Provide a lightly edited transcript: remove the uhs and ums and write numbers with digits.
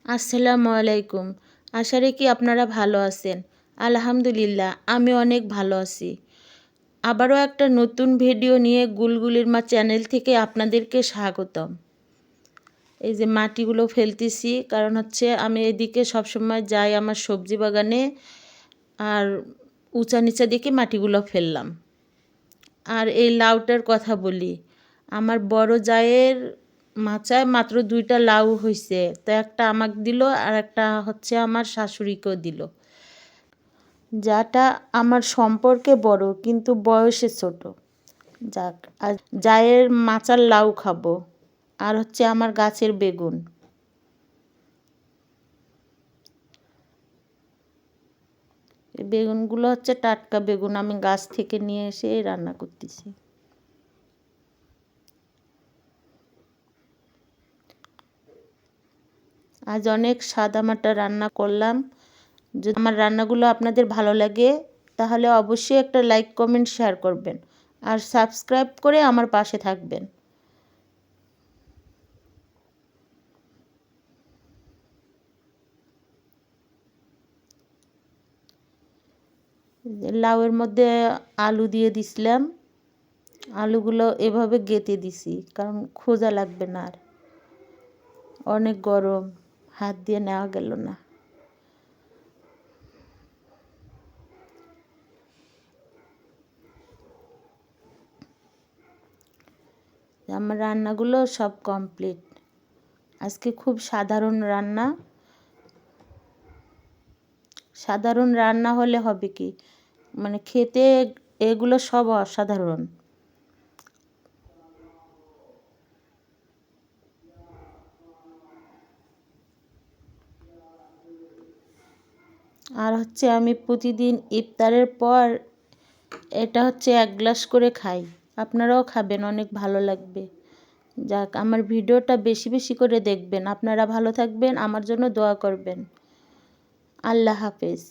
আসসালামু আলাইকুম। আশা রাখি আপনারা ভালো আছেন। আলহামদুলিল্লাহ আমি অনেক ভালো আছি। আবারও একটা নতুন ভিডিও নিয়ে গুলগুলির মা চ্যানেল থেকে আপনাদেরকে স্বাগতম। এই যে মাটিগুলো ফেলতেছি, কারণ হচ্ছে আমি এদিকে সবসময় যাই আমার সবজি বাগানে, আর উঁচা নিচা দিকে মাটিগুলো ফেললাম। আর এই লাউটার কথা বলি, আমার বড় জায়ের মাচায় মাত্র 2টা লাউ হয়েছে, তো একটা আমাকে দিল আর একটা হচ্ছে আমার শাশুড়িকেও দিল। যাটা আমার সম্পর্কে বড় কিন্তু বয়সে ছোট। যাক, আর জায়ের মাচার লাউ খাবো, আর হচ্ছে আমার গাছের বেগুন। এই বেগুনগুলো হচ্ছে টাটকা বেগুন, আমি গাছ থেকে নিয়ে এসে রান্না করতেছি। আজ অনেক সাদামাটা রান্না করলাম। যদি আমার রান্নাগুলো আপনাদের ভালো লাগে তাহলে অবশ্যই একটা লাইক কমেন্ট শেয়ার করবেন, আর সাবস্ক্রাইব করে আমার পাশে থাকবেন। লাউয়ের মধ্যে আলু দিয়ে দিছিলাম, আলুগুলো এভাবে গেঁথে দিছি কারণ খোঁজা লাগবে না। আর অনেক গরম, হাত দিয়ে নেওয়া গেল না। আমার রান্নাগুলো সব কমপ্লিট। আজকে খুব সাধারণ রান্না। সাধারণ রান্না হলে হবে কি, মানে খেতে এগুলো সব অসাধারণ। আর হচ্ছে আমি প্রতিদিন ইফতারের পর এটা হচ্ছে 1 গ্লাস করে খাই। আপনারাও খাবেন, অনেক ভালো লাগবে। যাক, আমার ভিডিওটা বেশি বেশি করে দেখবেন। আপনারা ভালো থাকবেন, আমার জন্য দোয়া করবেন। আল্লাহ হাফেজ।